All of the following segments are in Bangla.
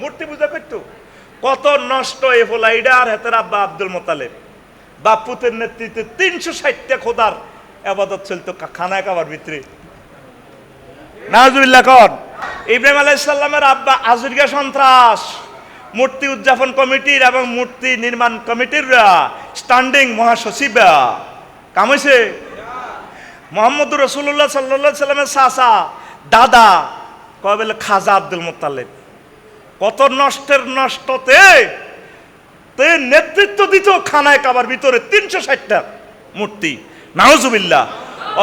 মূর্তি পূজা করতো। কত নষ্ট এ ফোলাইডা আর হেতের আব্বা আব্দুল মোতালেব বাপুতের নেতৃত্বে 360টা খোদার আবাদত চলতো খানায় কাবার ভিতরে। নাউজুবিল্লাহ কন। ইব্রাহিম আলাইহিস সালামের আব্বা আজুরিয়া সন্ত্রাস মূর্তি উদযাপন কমিটির এবং মূর্তি নির্মাণ কমিটির স্ট্যান্ডিং মহাসচিব কাম হয়েছে। মোহাম্মদুর রাসূলুল্লাহ সাল্লাল্লাহু আলাইহি সাল্লামের চাচা দাদা কয় বলে খাজা আব্দুল মোত্তালেব কত নষ্টের নষ্টতে নেতৃত্ব দিত খানায় কাবার ভিতরে 360টা মূর্তি। নাউজুবিল্লাহ।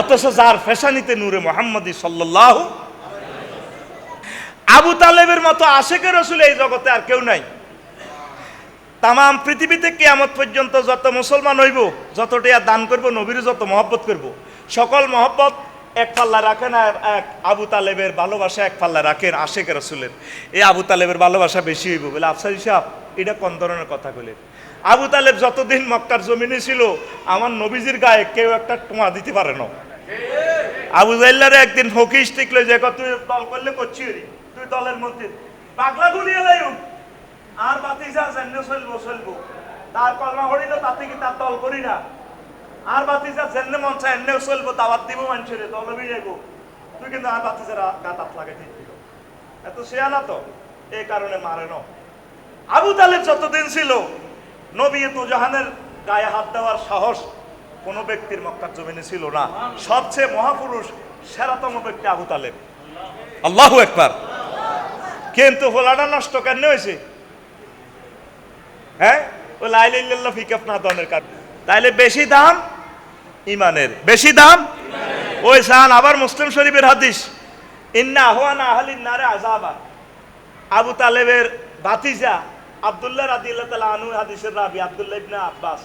অথচ যার ফেশানিতে নূরে মুহাম্মদী সাল্লাল্লাহু। আবু তালেবের মতো আশেকের রাসূল এই জগতে আর কেউ নাই। তামাম পৃথিবীতে কিয়ামত পর্যন্ত যত মুসলমান হইব, যতটা দান করব, নবীর যত মহব্বত করব, সকল মহব্বত এক পাল্লা রাখেন। আর এক আবু তালেবের ভালোবাসা এক পাল্লা রাখেন আশেকের রাসূলের। এই আবু তালেবের ভালোবাসা বেশি হইব বলে আফসারি সাহেব এটা কোন ধরনের কথা বলে? আবু তালেব যতদিন মক্কার জমিনে ছিল আমার নবীজির গায়ে কেউ একটা টোয়া দিতে পারে না। আবু জাইল্লারে একদিন ফকিস টিকলো যে তুই দল করলে করছি, তুই দলের মধ্যে পাগলা গুলিয়ে লাইও আর বাতিজা জেনে চলবো চলবো, তার কলমা হরিল তাতে কি তার দল করি না। আর বাতিজা জেনে মন চায় এমনিও চলবো, দাওয়াত দিব মানুষের, দল হয়ে যাবো, তুই কিন্তু আর বাতিজার গাতাত লাগে ঠিক দিল। এত শেয়ানা তো এই কারণে মারে না। আবু তালেব যতদিন ছিল নবী তো জাহানের গায়ে হাত দেওয়ার সাহস কোন ব্যক্তির মক্কার জমিনে ছিল না। সবচেয়ে মহাপুরুষ সেরাতম ব্যক্তি আবু তালেব। আল্লাহু আকবার। কিন্তু ফোলাটা নষ্ট কেন হয়েছে? হ্যাঁ, ও লা ইলাহা ইল্লাল্লাহ ফিকাফ না দনের কারণে। তাইলে বেশি দাম ইমানের, বেশি দাম ওই সান। আবার মুসলিম শরীফের হাদিস, ইন্না আহওয়ানা আহলিন নারে আযাবা। আবু তালেবের ভাতিজা আব্দুল্লাহ রাদিয়াল্লাহু তাআলা আনহু হাদিসের রাবি আব্দুল্লাহ ইবনে আব্বাস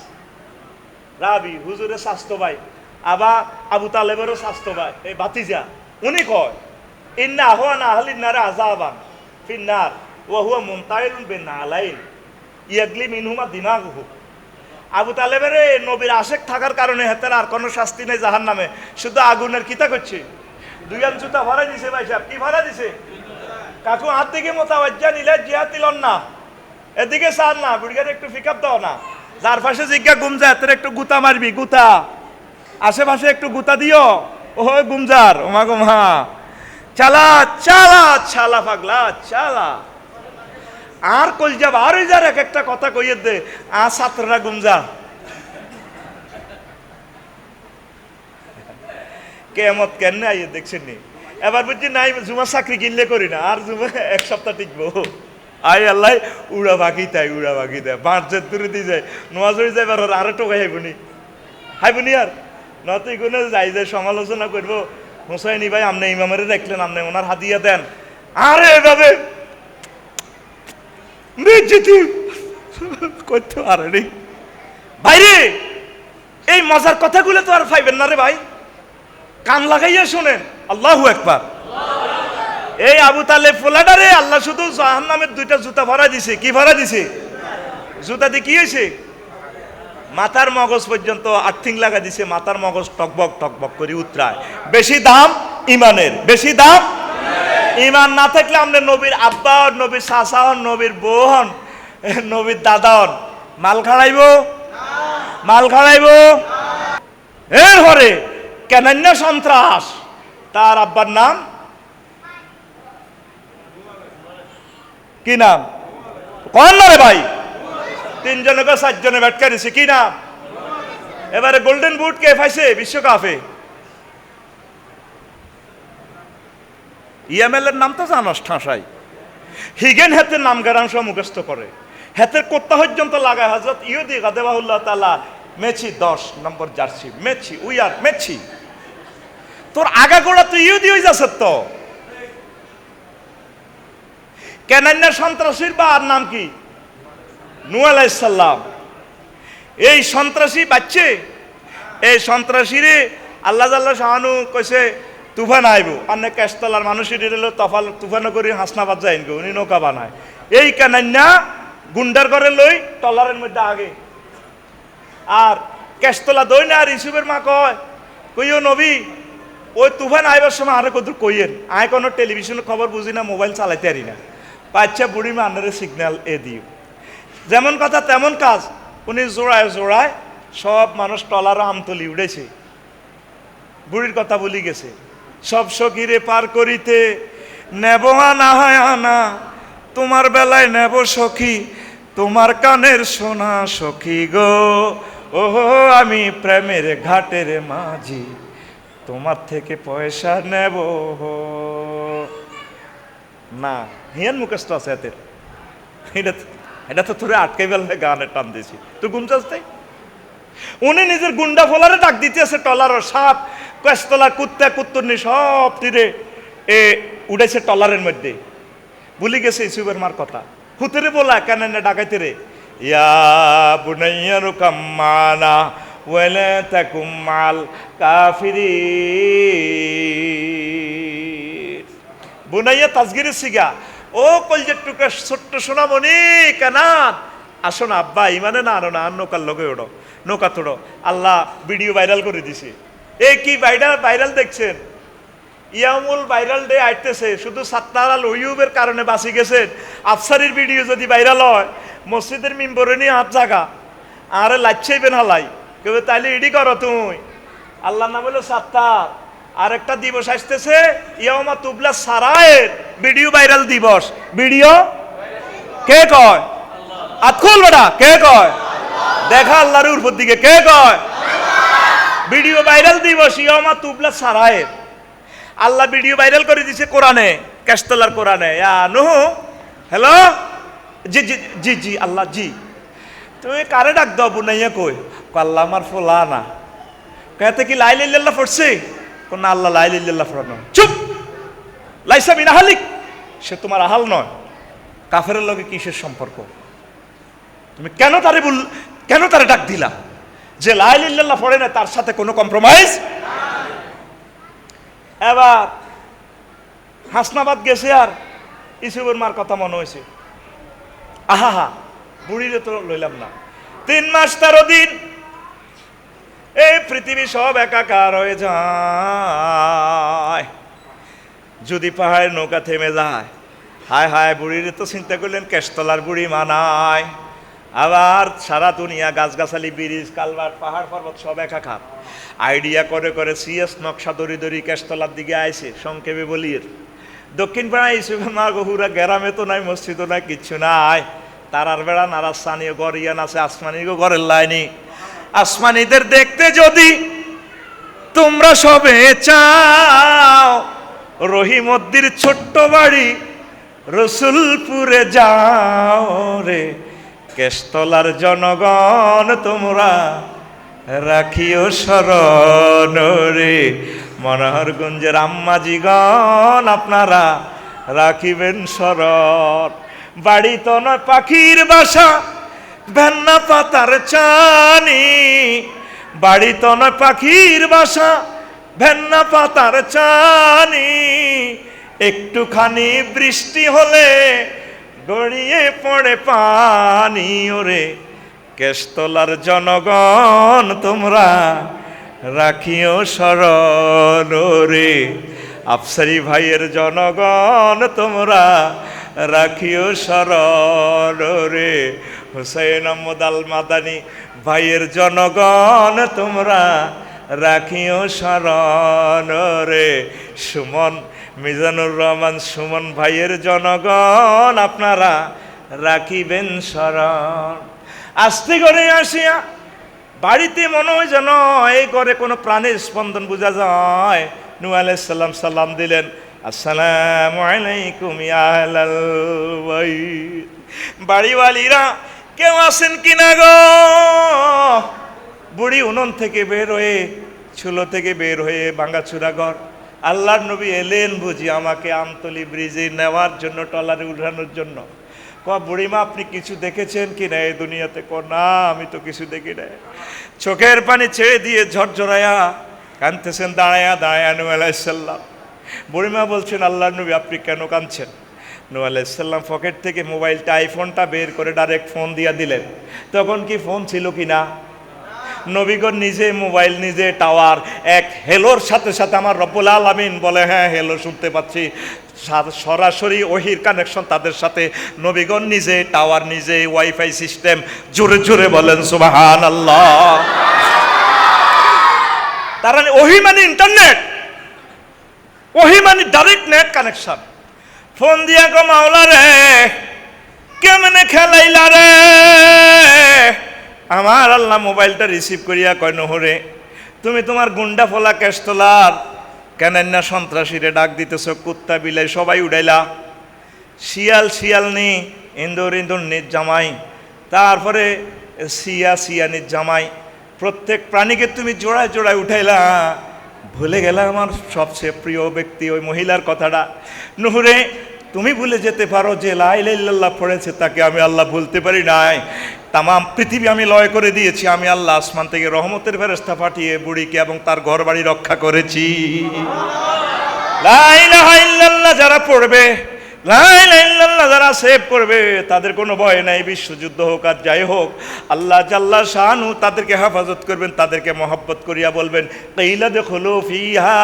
রাবি হুজুরের স্বাস্থ্য ভাই, আবার আবু তালেবেরও স্বাস্থ্য ভাই, এই ভাতিজা। উনি কয় ইন্না আহওয়ানা আহলিন নারে আযাবান ফিন্নার ওয়া হুয়া মুনতাইলুন বিনালাইন ইয়াগলি মিনহুমা দিমাগুহু। আবু তালেবের নবীর আশেক থাকার কারণে হেতের আর কোনো শাস্তি নেই জাহান্নামে, শুধু আগুনের কিতা করছে। দুইয়ান জুতা ভরা দিছে ভাই সাহেব। কি ভরা দিছে? কাকু হাত দিকে মোতাবাজ্জা নিলে জিহাতিলন না, এদিকে চান না, বুড়িগার একটু পিকআপ দাও না। যার পাশে জিজ্ঞা গুমজা এতের একটু গুতা মারবি, গুতা আশেপাশে একটু গুতা দিও। ও গুমজার ওমা গুমা চালা চালা চালা পাগলা চালা। আর কই যাব আর ওই যার এক একটা কথা কইয়ে দে আর ছাত্ররা গুমজা। কেমত কেন আইয়ে দেখছেন নি? এবার বুঝছি নাই জুমা চাকরি কিনলে করি না, আর জুমা এক সপ্তাহ টিকবো। আই আল্লাহ উড়া বাকি তাই উড়া বাকি দেয় বাঁশ যে দূরে দিয়ে যায় নোয়াজড়ি যায় এবার আরো টোকাই হাইবনি আর নতুন কোনো যাই যায় সমালোচনা করবো। হোসাইনি ভাই আপনি ইমামের দেখলেন, আপনি ওনার হাদিয়া দেন, আরে এভাবে করতে পারে নি ভাইরে। এই মজার কথাগুলো তো আর পাইবেন না রে ভাই, কান লাগাইয়া শোনেন। আল্লাহু আকবার। এই আবু তালেব ফোলাডারে আল্লাহ শুধু জাহান্নামের দুইটা জুতা ভরা দিছে। কি ভরা দিছে? জুতা দিয়ে কি হয়েছে? মাথার মগজ পর্যন্ত আর্থিং লাগা দিছে, মাথার মগজ টকবক টকবক করে উতরায়। বেশি দাম ইমানের, বেশি দাম। ইমান না থাকলে আপনি নবীর আব্বা হন, নবীর চাচা হন, নবীর বউ হন, নবীর দাদা হন, মাল খাড়াইব, মাল খাড়াইব। এরপরে কেনান্য সন্ত্রাস, তার আব্বার নাম কি নাম? কোন রে ভাই? তিনজনকে চারজনে ব্যাট করেছে, কি নাম? এবারে গোল্ডেন বুট কে পাইছে বিশ্বকাপে? ইএমএল এর নাম তো জানস ঠাঁসাই। হিগেন হেতের নাম গারাংশ মুখস্থ করে, হেতের কোত্তা পর্যন্ত লাগায়। হযরত ইহুদি গাদেবাহুল্লাহ তাআলা Messi 10 number jersey, Messi we are Messi. তোর আগা গোড়া তুই ইহুদি হয়ে যাচ্ছে তো। কেনান্না সন্ত্রাসীর বা আর নাম কি? নূহ আলাইহিস সালাম। এই সন্ত্রাসী বাচ্চে, এই সন্ত্রাসীরে আল্লাহ জাল্লা শাহানু কইছে তুফান আইব। অনেক কেশতলার মানুষের দিল তফাল তুফানো করে হাসনাবাদ যাইন গো, উনি নৌকা বানায়। এই কেনান্না গুন্ডার করে লই টলারের মধ্যে আগে। আর কেশতলা দই না। আর ইসুফের মা কয় কইও নবী ওই তুফান আইবার সময় আরো কত কইয়েন, আয় কোনো টেলিভিশনের খবর বুঝি না, মোবাইল চালাইতে পারি না। আচ্ছা বুড়িমা আন্নারে সিগন্যাল এ দিও, যেমন কথা তেমন কাজ। উনি জোড়ায় জোড়ায় সব মানুষ টলার আমতলি উড়েছে, বুড়ির কথা বলি গেছে। সব সখীরে পার করিতে নেব আনা হয় আনা, তোমার বেলায় নেব সখী তোমার কানের সোনা সখী গো, ওহো আমি প্রেমের ঘাটের মাঝি তোমার থেকে পয়সা নেব না। হিয়ান মুখস্থ আছে এতের, এটা তো তোরে আটকে বেলায় গানের টান দিয়েছি, তুই গুমচাস তাই। উনি নিজের গুন্ডা ফোলারে ডাক দিতেছে, টলার সাপ কেস্তলা কুত্তা কুত্তরনি সব তীরে এ উঠেছে টলারের মধ্যে। ভুলি গেছে ইসুবের মার কথা, হুতেরে বলা কেন ডাকাইতে রে, ইয়া বুনাইয়ারু কাম্মানা ওয়ালা তাকুম মাল কাফিরিন। বুনাইয়া তাজগিরের সিগা, ও কলজের টুকরা ছোট্ট সোনামণি কানাত, আসো না আব্বা ইমানে না আনো না, আর নৌকার লগে ওড়ো, নৌকা তোড়ো। আল্লাহ ভিডিও ভাইরাল করে দিছে। এই কি ভাইরাল দেখছেন? ইয়ামুল ভাইরাল ডে আইতেছে, শুধু সাত্তারাল ওয়ুবের কারণে বাঁচি গেছেন। আফসারির ভিডিও যদি ভাইরাল হয়, মসজিদের মিম্বরে নিয়ে হাত জাগা আরে লাচ্ছাইবেন হালাই, কেউ তাইলে ইডি করো তুমি। আল্লাহ নাম হলো সাত্তার। আরেকটা দিবস আসতেছে ইয়ামা তুবলা সারায়ের ভিডিও ভাইরাল দিবস। ভিডিও কে কয়? আতকুল বেটা কে কয়? দেখা আল্লাহর উপর দিকে কে কয়? ভিডিও ভাইরাল দিবস ইয়ামা তুবলা সারায়ের। আল্লাহ ভিডিও ভাইরাল করে দিছে কোরআনে, কাশতলার কোরআনে। নুহু হ্যালো, জি জি জি জি আল্লাহ জি, তুমি কারে ডাক দাও বুনাইয়া কই? আল্লাহ আমার ফোলা না, কেতে কি লাই লাইল্লাহ পড়ছে? না আল্লাহ লাই লাইল্লাহ পড়ানো। চুপ, লাইসা বিনা হালিক, সে তোমার আহাল নয়। কাফেরের লগে কিসের সম্পর্ক? তুমি কেন তারে ডাক দিলা? যে লাই লাইল্লাহ পড়ে না তার সাথে কোনো কম্প্রোমাইজ। এবার হাসনাবাদ গেছে আর ইসুবের মার কথা মনে হয়েছে। আহা বুড়িরে তো লইলাম না। 3 মাস 13 দিন এই পৃথিবী সব একাকার হয়ে যায়। যদি পাহাড়ের নৌকা থেমে যায়, হায় হায় বুড়িরে তো চিন্তা করলেন কেশতলার বুড়ি মানায়। আবার সারা দুনিয়া গাছগাছালি ব্রিজ কালভার্ট পাহাড় পর্বত সব একাকার। আইডিয়া করে করে সিএস নকশা দড়ি দড়ি কেশতলার দিকে আইছে। সংক্ষেপে বলির দক্ষিণ পাড়ায় ইসুমা গহুরা গ্রামে তো নাই, মসজিদও নাই, কিচ্ছু নাই। তারার বেড়া নারাস্তানীয় গড় ইয়ান আছে, আসমানিগো ঘরের লাইনি। আসমানিদের দেখতে যদি তোমরা সবে চাও, রহিমদ্দির ছোট্ট বাড়ি রসুলপুরে যাও রে। কেশতলার জনগণ তোমরা রাখিও শরণ রে। মনোহরগঞ্জের আম্মাজিগণ আপনারা রাখিবেন শরণ। বাড়ি তো নয় পাখির বাসা, ভেন্না পাতার চানি। বাড়ি তো নয় পাখির বাসা, ভেন্না পাতার চানি। একটুখানি বৃষ্টি হলে গড়িয়ে পড়ে পানি ওরে। কেশতলার জনগণ তোমরা রাখিও শরণ রে। আফসারি ভাইয়ের জনগণ তোমরা রাখিও শরণ রে। হুসাইন আহমদ আল মাদানী ভাইয়ের জনগণ তোমরা রাখিও শরণ রে। সুমন মিজানুর রহমান সুমন ভাইয়ের জনগণ আপনারা রাখিবেন শরণ। আস্তে করে আসিয়া বাড়িতে মনে হয় যেন এই ঘরে কোনো প্রাণের স্পন্দন বোঝা যায়। নূহ আলাইহিস সালাম সালাম দিলেন, আসসালামু আলাইকুম ইয়া আহলাল বাইত। বাড়িওয়ালিরা কেউ আছেন কিনা গো? বুড়ি উনন থেকে বের হয়ে, চুলো থেকে বের হয়ে ভাঙাচুরা ঘর। আল্লাহর নবী এলেন বুঝি আমাকে আমতলি ব্রিজে নেওয়ার জন্য, টলারে উঠানোর জন্য। বুড়িমা আপনি কিছু দেখেছেন কি না এই দুনিয়াতে? না আমি তো কিছু দেখি না। চোখের পানি ছেড়ে দিয়ে ঝরঝরায়া কাঁদতেছেন দাঁড়ায়া দাঁড়ায়া নূহ আলাইহিস সালাম। বুড়িমা বলছেন আল্লাহর নবী আপনি কেন কাঁদছেন? নূহ আলাইহিস সালাম পকেট থেকে মোবাইলটা আইফোনটা বের করে ডাইরেক্ট ফোন দিয়া দিলেন। তখন কি ফোন ছিল কি না? নবীগণ নিজে মোবাইল, নিজে টাওয়ার, এক হেলোর সাথে সাথে আমার রব্বুল আলামিন বলে হ্যাঁ হেলো শুনতে পাচ্ছি, সরাসরি ওহির কানেকশন তাদের সাথে। নবীগণ নিজে টাওয়ার, নিজে ওয়াইফাই সিস্টেম। জোরে জোরে বলেন সুবহানাল্লাহ। তার মানে ওহি মানে ইন্টারনেট, ওহি মানে ডাইরেক্ট নেট কানেকশন। ফোন দিয়া গো মাওলা রে কেমনে খেলাইলা রে, আমার আল্লাহ মোবাইলটা রিসিভ করিয়া কয় নহরে তুমি তোমার গুন্ডা ফোলা কেষ্টলার কেন না সন্ত্রাসীরে ডাক দিতেছ, কুত্তা বিলাই সবাই উড়াইলা, শিয়াল শিয়াল নি, ইন্দুর ইন্দুর নিজ জামাই, তারপরে সিয়া সিয়া নিজ জামাই, প্রত্যেক প্রাণীকে তুমি জোড়ায় জোড়ায় উঠাইলা, ভুলে গেলা আমার সবচেয়ে প্রিয় ব্যক্তি ওই মহিলার কথাটা। নহরে তুমি ভুলে যেতে পারো যে লা ইলাহা ইল্লাল্লাহ পড়েছে তাকে আমি আল্লাহ ভুলতে পারি নাই। তামাম পৃথিবী আমি লয় করে দিয়েছি, আমি আল্লাহ আসমান থেকে রহমতের ফেরেশতা পাঠিয়ে বুড়িকে এবং তার ঘর বাড়ি রক্ষা করেছি। লা ইলাহা ইল্লাল্লাহ যারা পড়বে, লা ইলাহা ইল্লাল্লাহ যারা সেভ করবে তাদের কোনো ভয় নাই, বিশ্বযুদ্ধ হোক আর যাই হোক আল্লাহ জাল্লা শানু তাদেরকে হেফাজত করবেন, তাদেরকে মহব্বত করিয়া বলবেন কাইলা দেখুলু ফিহা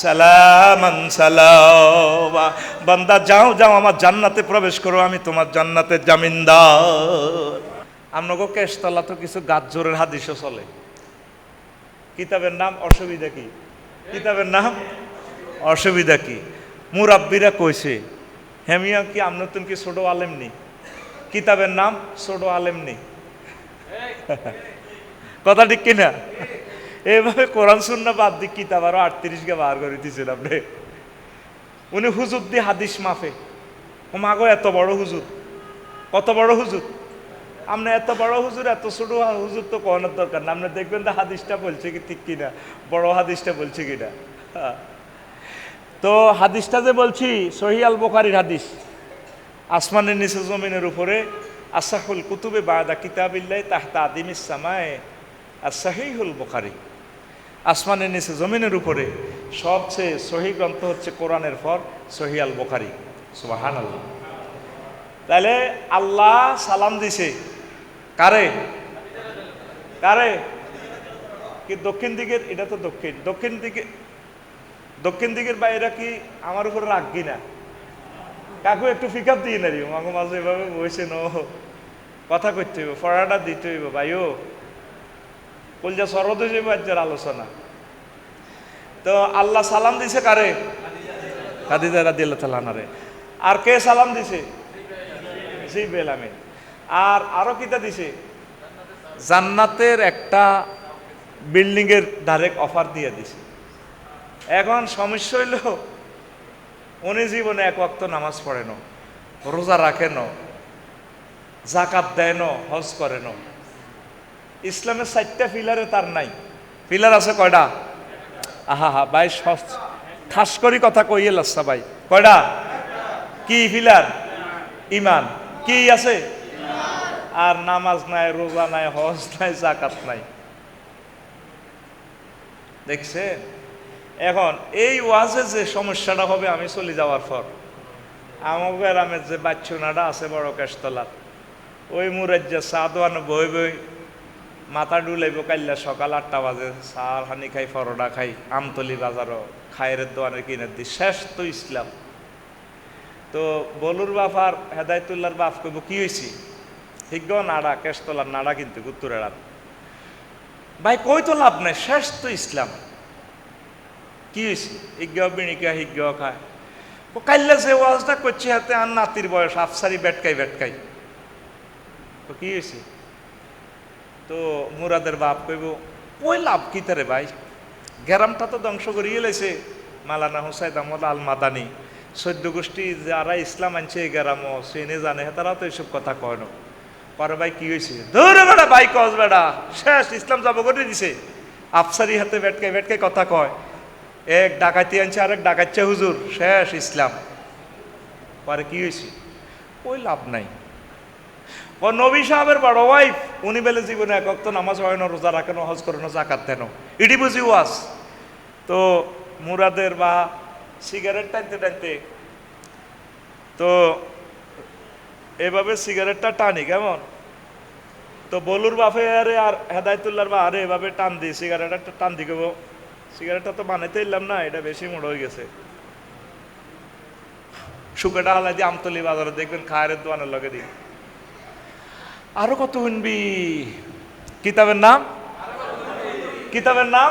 সালামান সালামা, বান্দা যাও যাও আমার জান্নাতে প্রবেশ করো, আমি তোমার জান্নাতের জামিনদার। আপনাকে কেশতলা তো কিছু গাজরের হাদিসও চলে। কিতাবের নাম অসুবিধা কি? কিতাবের নাম অসুবিধা কি? মুরাব্বিরা কইছে হেমিয়া কি আপনার তুমি কি ছোট আলেম নি? কিতাবের নাম ছোট আলেম নি, কথা ঠিক কিনা? এইভাবে কোরআন সুন্নাহ বাদ দি কিতাব আরো 38কে বার করে দিয়েছেন আপনি। উনি হুজুর দিয়ে হাদিস মাফে, ও মাগো এত বড় হুজুর, কত বড় হুজুর, আপনি এত বড় হুজুর, এত ছোট হুজুর তো কোনের দরকার না, আপনি দেখবেন তো হাদিসটা বলছে কি ঠিক কিনা, বড় হাদিসটা বলছে কিনা। তো হাদিসটা যে বলছি সহিহ আল বুখারীর হাদিস, আসমানের নিচে জমিনের উপরে আসাহুল কুতুবে বাদা কিতাবিল্লাহ তাহতা আদিমিস সামায়ে আর সহিহুল বুখারী, আসমানের নিচে জমিনের উপরে সবচেয়ে সহিহ গ্রন্থ হচ্ছে কোরআনের পর সহিহ আল বুখারী। সুবহানাল্লাহ। তাহলে আল্লাহ সালাম দিছে কারে? কারে? কি দক্ষিণ দিকের? এটা তো দক্ষিণ, দক্ষিণ দিকে, দক্ষিণ দিকের বাইরে কি আমার উপরে রাখবি না? কাকু একটু পিক আপ দিয়ে না রে, মাঝে মাঝে এভাবে বসে নো কথা করতে হইব, ফড়াটা দিতে হইব ভাইও, কলজা সরদ হয়ে যাবে আজকের আলোচনা। তো আল্লাহ সালাম দিছে কারে? খাদিজা রাদিয়াল্লাহু তাআলা আনহারে। আর কে সালাম দিছে? জিবরাইল আমিন। আর আরো কিতা দিছে? জান্নাতের একটা বিল্ডিং এর ডাইরেক্ট অফার দিয়ে দিছে। এখন সমস্যা হইল উনি জীবনে এক ওয়াক্ত নামাজ পড়ে না, রোজা রাখে না, জাকাত দেয় না, হজ করে না, ইসলামের 4টা পিলারে তার নাই। পিলার আছে কয়টা? আহা হা ভাই ঠাস করি কথা কইয়ে লাসা ভাই, কয়টা? কি পিলার? ইমান। কি আছে? আর নামাজ নাই, রোজা নাই, হজ নাই, জাকাত নাই। দেখছেন? এখন এই ওয়াজে যে সমস্যাটা হবে আমি চলে যাওয়ার পর, আমার গ্রামের যে বাচ্চুনাটা আছে বড় কেশতলার, ওই মুরাজ্জা চা দোয়ানো বই বই মাথা ডুলাইব কাল্লা সকাল 8টা বাজে, চা হানি খাই, পরোটা খাই, আমতলি বাজারও খায়ের দোয়ানের কিনে দিই, শেষ তো ইসলাম। তো বলুর বাপ আর হেদায়তুল্লাহর বাপ কইব কি হয়েছি? হিজ্ঞ নাড়া, কেশতলার নাড়া কিন্তু উত্তরের আর ভাই কই তো লাভ নাই, শেষ তো ইসলাম। কি হয়েছে? হিজ্ঞ বিনিকা হিজ্ঞ খায়। ও কাল্লা যে ওয়াজটা করছি হাতে আর নাতির বয়স আফসারি বেটকাই বেটকাই, তো কি হয়েছে? তো মুরাদের বাপ কইব ওই লাভ কি তারে ভাই, গ্রামটা তো ধ্বংস করিয়ে লেছে মালানা হুসাইন আহমদ আল মাদানি, 14 গোষ্ঠী যারা ইসলাম আনছে এই গ্রামও চিনে জানে, তারা তো এইসব কথা কয় না। পরে ভাই কি হয়েছে? ধরে বেড়া ভাই কস বেড়া শেষ ইসলাম যাব করে দিছে। আফসারি হাতে বেটকাই বেটকাই কথা কয়, এক ডাকাতি আনছে আরেক ডাকাচ্ছে হুজুর, শেষ ইসলাম। পরে কি হয়েছে? ওই লাভ নাই। ও নবী সাহেবের বড় ওয়াইফ, উনি বেলে জীবনে এক ওয়াক্ত নামাজ হয় না, রোজা রাখেন, হজ করেন, জাকাত দেন, ইডি বুঝি ওয়াজ। তো মুরাদের বা সিগারেট টানতে টানতে, তো এভাবে সিগারেটটা টানি কেমন, তো তো বলুর বাপে আরে আর হেদায়তুল্লাহর বা আরে এভাবে টান দিই সিগারেট একটা টান দি কেবো সিগারেটটা তো বানাইতে এলাম না, এটা বেশি মোড় হয়ে গেছে। শুকাটা হালাই দিয়ে আমতলি বাজারে দেখবেন খায়ের দোয়ানের লগে দিই। আরো কত শুনবি? কিতাবের নাম, কিতাবের নাম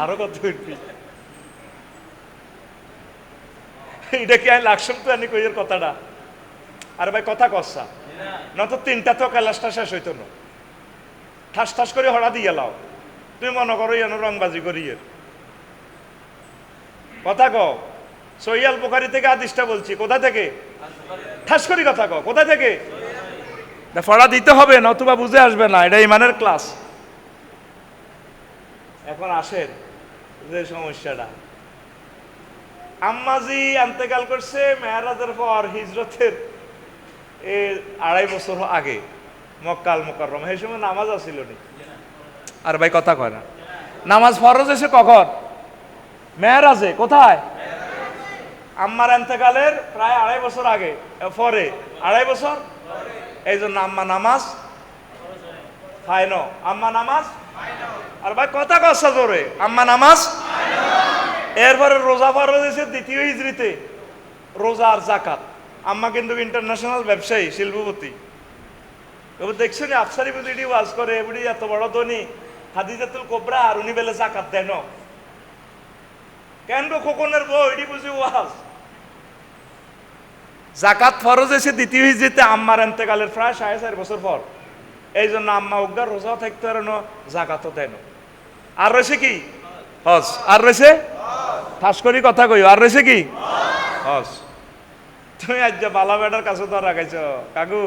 আরো কত শুনবি? এটা কি আমি লাকসম তো আনি কইয়ের কথাটা? আরে ভাই কথা কসা নত তিনটা তো ক্লাসটা শেষ হইতো না, ঠাস ঠাস করে হড়া দিয়ে লাও। তুমি মনে করো যেন রংবাজি করি কথা কও। সহিয়াল বুখারী থেকে হাদিসটা বলছি, কোথা থেকে? ঠাস করি কথা কও, কোথা থেকে? ফড়া দিতে হবে, নতুবা বুঝে আসবে না, এটা ইমানের ক্লাস। এখন আসেন যে সমস্যাটা, আম্মাজি আন্তেকাল করছে মেরাজের পর হিজরতের 2.5 বছর আগে মক্কা আল মুকাররম। সেই সময় নামাজ আসিল নি। আর ভাই কথা কয় না, নামাজ ফরজ এসে কখন? মেরাজে। কোথায়? আম্মার এন্তেকালের প্রায় 2.5 বছর আগে, পরে 2.5 বছর। এই জন্য আম্মা নামাজ খায় না, আম্মা নামাজ। আর ভাই কথা কসা জোরে, আম্মা নামাজ। এরপরে রোজা ফরজ হয়েছে 2য় হিজরিতে, রোজা আর জাকাত। আম্মা কিন্তু ইন্টারন্যাশনাল ব্যবসায়ী, শিল্পপতি। এবার দেখছেন আফসারি বুঝি ওয়াজ করে, এবারে এত বড় ধনী খাদিজাতুল কোবরা, আর উনি বেলে জাকাত দেন কেন? খোকনের বউ এটি বুঝি ওয়াজ। জাকাত ফরজ হয়েছে 2য় হিজরিতে আম্মার এন্তেকালের প্রায় 4.5 বছর পর। এই জন্য আম্মা উগদার রোজাও থাকতে পারে না, জাকাতও দেয় না। আর রয়েছে কি? হজ। আর রয়েছে ঠাস করি কথা কই, আর রয়েছে কি? হজ। তুমি আজ বালা বেটার কাছে তো রাখাইছ কাকু,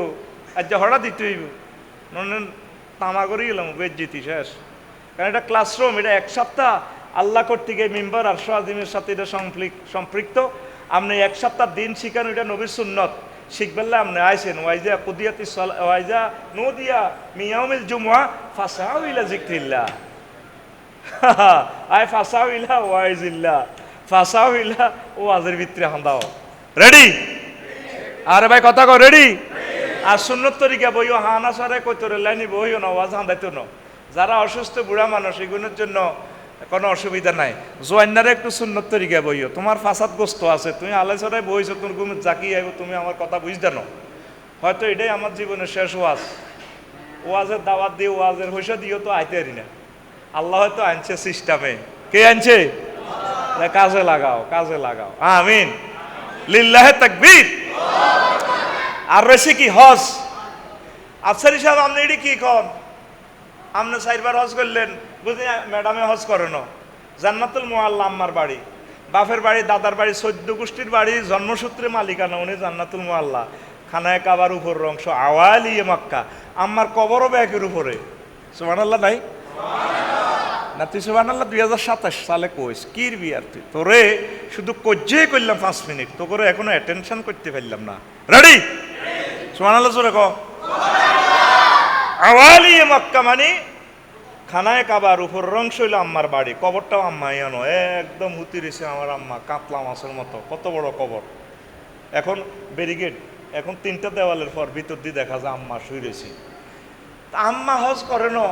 আজ হঠাৎ দিতে হইব তামা করে গেলাম বেজ্জিতি শেষ। কারণ এটা ক্লাসরুম, এটা 1 সপ্তাহ আল্লাহ কর্তৃক এই মিম্বার আর আজিমের সাথে এটা সম্পৃক্ত। আপনি 1 সপ্তাহ দিন শিখান, এটা নবীর সুন্নত। শিখবেললে আপনি আইসেন ওয়াইজা কুদিয়াতি ওয়াইজা নদিয়া মিয়াউমিল জুমআ ফাসাউ ইলা যিকরিল্লাহ। আই ফাসাউ ইলা ওয়াইজিল্লাহ, ফাসাউ ইলা ওয়াজের ভিতরে হান্দাও। রেডি? আরে ভাই কথা কও, রেডি? আর সুন্নত তরিকা বইও হানা সারে কইতরে লাইনি বইও না, ওয়াজ হান্দাইতো না। যারা অসুস্থ বুড়া মানুষ এগুলোর জন্য কোনো অসুবিধা নাই, জোয়ান্নারে একটু সুন্নত তরিকা বইও। তোমার ফাসাদ গোস্ত আছে, তুমি আলোচনায় বইছো, তুমি ঘুমে জাকি আইব, তুমি আমার কথা বুঝ জানো। হয়তো এটাই আমার জীবনের শেষ ওয়াজ। ওয়াজের দাওয়াত দিয়ে ওয়াজের পয়সা দিও তো আইতে পারি না। আল্লাহ হয়তো আনছে সিস্টেমে। কে আনছে? কাজে লাগাও, কাজে লাগাও। আমিন। লিল্লাহে তাকবীর। আর রয়েছে কি? হজ। আফসারি সাহেব আপনি এটি কি কন? আপনি 4বার হজ করলেন, বুঝলি ম্যাডামে হজ করে না। জান্নাতুল মুআল্লা আম্মার বাড়ি, বাপের বাড়ি, দাদার বাড়ি, 14 গোষ্ঠীর বাড়ি, জন্মসূত্রে মালিকানা উনি জান্নাতুল মুআল্লা। খানায় কাবার উপর অংশ আওয়ালিয়ে মক্কা। আম্মার কবরও ব্যাগের উপরে। সুবহানাল্লাহ নাই না? তুই সুবহানাল্লাহ 2027 সালে কইস কির বিয়ার তুই তোরে শুধু কজ্জে করলাম 5 মিনিট, তো করে এখনো অ্যাটেনশন করতে পারলাম না। রেডি? সুবহানাল্লাহ জোরে কও। আওয়ালিয়ে মক্কা মানে খানায় কাবার উপর অংশ হইল আম্মার বাড়ি, কবরটাও আম্মাই আনো একদম হুতি রয়েছে আমার আম্মা, কাতলা মাছের মতো, কত বড় কবর। এখন ব্যারিকেড, এখন 3টা দেওয়ালের পর ভিতর দিয়ে দেখা যায় আম্মা শুয়ে রয়েছে। আম্মা হজ করে না,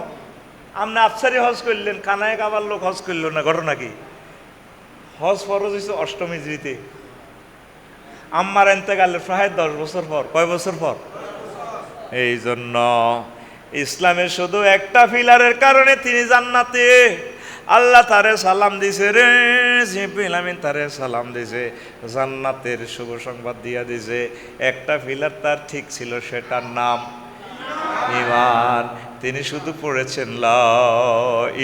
আপনি আফসারি হজ করলেন, খানায় কাবার লোক হজ করল না। ঘটনা কি? হজ ফরজ হয়েছে 8ম হিজরিতে, আম্মার এন্তেকালের প্রায় 10 বছর পর। কয় বছর পর? এই জন্য ইসলামের শুধু একটা ফিলারের কারণে তিনি জান্নাতে। আল্লাহ তারে সালাম দিছে রে, জিবরিল আমিন তারে সালাম দিছে, জান্নাতের শুভ সংবাদ দিয়া দিছে। একটা ফিলার তার ঠিক ছিল, সেটার নাম ঈমান। তিনি শুধু পড়েছেন লা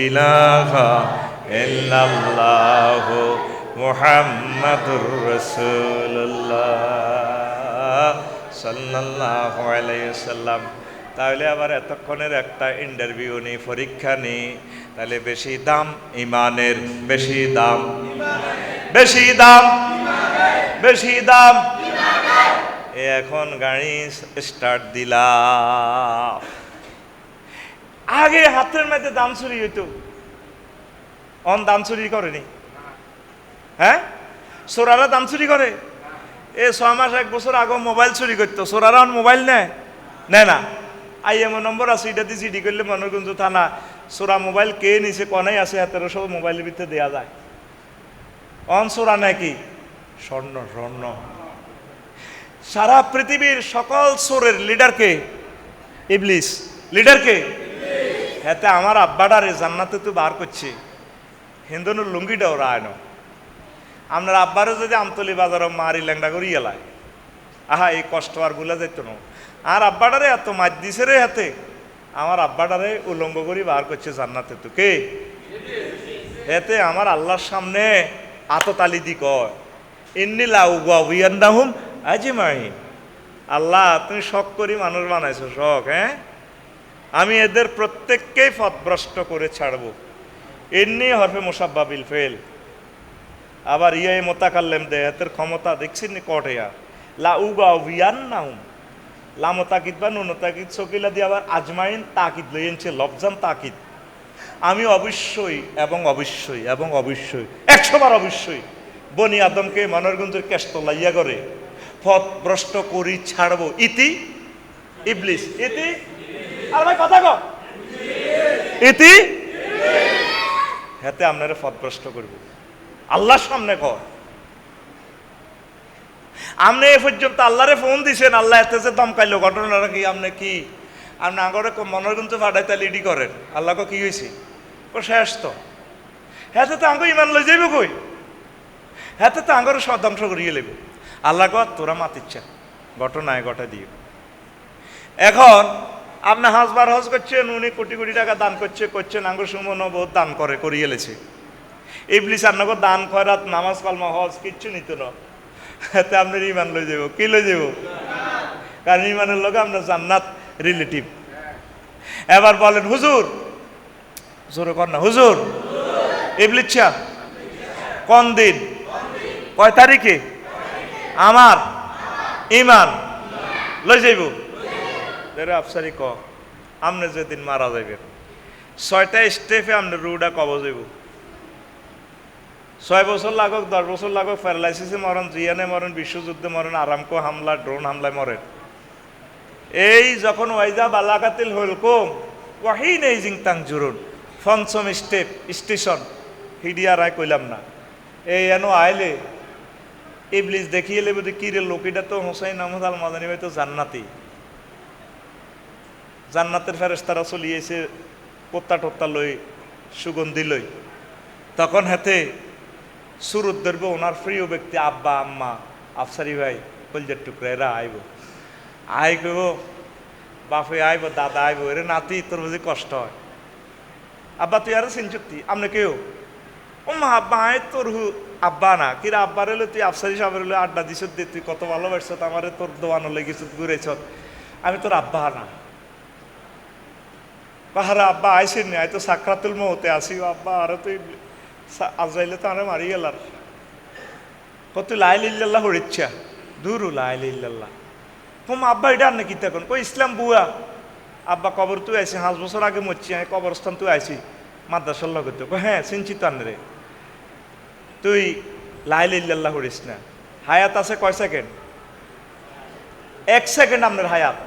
ইলাহা ইল্লাল্লাহু মুহাম্মাদুর রাসূলুল্লাহ সাল্লাল্লাহু আলাইহি ওয়াসাল্লাম। তাহলে আবার এতক্ষণের একটা ইন্টারভিউ নেই, পরীক্ষা নেই, তাহলে বেশি দাম ঈমানের, বেশি দাম, বেশি দাম, বেশি দাম। এখন গাড়ি স্টার্ট দিলাম। আগে হাতের মধ্যে দাম চুরি হইতো, অন দাম চুরি করেনি। হ্যাঁ, চোরারা দাম চুরি করে। 6 মাস 1 বছর আগে মোবাইল চুরি করতো, চোরারা মোবাইল নেয় না। আইএমও নম্বর আছে, এটা দিয়ে জিডি করলে মনোরগঞ্জ থানা চোরা মোবাইল কে নিছে কনাই আছে হাতের সব মোবাইলের ভিতরে দেওয়া যায়। অন চোরা নাকি স্বর্ণ স্বর্ণ। সারা পৃথিবীর সকল চোরের লিডারকে ইবলিস, লিডারকে হাতে আমার আব্বাডারে জান্নাতে তো বার করছে হিন্দুর লুঙ্গিটা ওরা আয়ন। আপনার আব্বারও যদি আমতলি বাজারও মারি ল্যাংডা করি এলায়, আহা এই কষ্ট আর গুলা যেত না। আর আব্বাডারে এত মাছ দিছে রে হাতে, আমার আব্বাডারে উলঙ্গ করি বার করছে জান্নাতে। তো কে এতে আমার আল্লাহর সামনে আততালি দি কয় ইন্নি লাউগাহুম আজিমাইন, আল্লাহ তুমি শখ করি মানুষ বানাইছো শখ, হ্যাঁ আমি এদের প্রত্যেককেই পথভ্রষ্ট করে ছাড়বো। এমনি হরফে মুসাব্বাবিল ফেল। আবার ইয়ে মোতাকাল্লেম দে এদের ক্ষমতা দেখছি নি কটেয়া লাউগাহুম লামো তাকিদ বা নুন তাকিদ চকিলা দিয়ে আবার আজমাইন তাকিদ লইছে লফজান তাকিদ। আমি অবশ্যই এবং অবশ্যই এবং অবশ্যই 100 বার অবশ্যই বনি আদমকে মনোরগঞ্জের কেষ্ট লাইয়া করে পথভ্রষ্ট করি ছাড়বো। ইতি ইবলিস, ইতি আর ভাই কথা কও ইতি হেতে আপনারা পথভ্রষ্ট করব আল্লাহর সামনে কর। আপনি এ পর্যন্ত আল্লাহরে ফোন দিছেন, আল্লাহ এতে যে দমকাইলো ঘটনাটা কি আপনি কি আপনি আগরে মনোরগঞ্জ ফাটাইতে লিডি করেন, আল্লাহ কি হয়েছে ও শেষ তো হেতে তো আঙ্গ ইমান লই যাইব কই, হেতে তো আঙ্গর ধ্বংস করিয়ে লেব। আল্লাহ কর তোরা মাতিচ্ছা ঘটনায় ঘটা দিয়ে। এখন আপনি হাজবার হজ করছেন, উনি কোটি কোটি টাকা দান করছেন আঙ্গুর সুমন বহুত দান করে করিয়ে লেছে। ইবলিস আপনাকে দান খয়রাত নামাজ কালমা হজ কিচ্ছু নিত না, এতে আপনার ইমান লই যাব। কি লই যাব? কারণ ইমানের লোক আপনার জান্নাত রিলেটিভ। এবার বলেন হুজুর, জোরে কর না হুজুর, ইবলিস কোন দিন কয় তারিখে আমার ইমান লই যাইব? আফসারি ক আপনি যেদিন মারা যাইবেন 6টা স্টেপে আপনি রুডা কব যাইব। 6 বছর লাগুক 10 বছর লাগুক, প্যারালাইসিসে মরেন, জিয়ানে মরেন, বিশ্বযুদ্ধে মরেন, আরামকো হামলা, ড্রোন হামলায় মরেন। এই যখন ওয়াইজা বালাকাতিল হলকুম ওয়াহি নেই জিংতাং জুরুন 5ম স্টেপ স্টেশন হিডিয়া রায় কইলাম না। এই এনো আইলে ইবলিস দেখিয়ে লেবে কি রে লোকিটা তো হোসাইন আহমদ আল মাদানী ভাই তো জান্নাতি, জান্নাতের ফেরেশতারা চলিয়েছে পোত্তা টোত্তা লই সুগন্ধি লই। তখন হাতে সুরত ধরব ওনার প্রিয় ব্যক্তি আব্বা আম্মা আফসারি ভাই কলজের টুকরা এরা আইব, আই কইব বাপে আইব দাদা আইব, এরে নাতি তোর বুঝি কষ্ট হয়, আব্বা তুই আরো চিনচুক্তি আপনি কেউ ও মা আব্বা আয় তোর আব্বা না কিরা আব্বা রেলে তুই আফসারি সাহেব রেলে আড্ডা দিস দে তুই কত ভালোবাসছ আমারে তোর দোয়ানো লেগেছ ঘুরেছ, আমি তোর আব্বা না। পাহারা আব্বা আইসেন নি, আয় তো সাকরাতুল মৌতে আসি আব্বা আরে তুই আজরাইলে তো আরে মারি গেলার কত লাইল ইল্লাল্লাহ হরিচ্ছা দূরু লাইল ইল্লাল্লাহ হোম আব্বা এটা আর নাকি তখন কই ইসলাম বুয়া আব্বা কবর তুই আইসি 5 বছর আগে মরছি, আমি কবরস্থান তুই আইসি মাদ্রাসার লগে তো হ্যাঁ চিনছি তো আনরে তুই লাইল ইল্লাল্লাহ হরিস না। হায়াত আছে কয় সেকেন্ড? 1 সেকেন্ড আপনার হায়াত,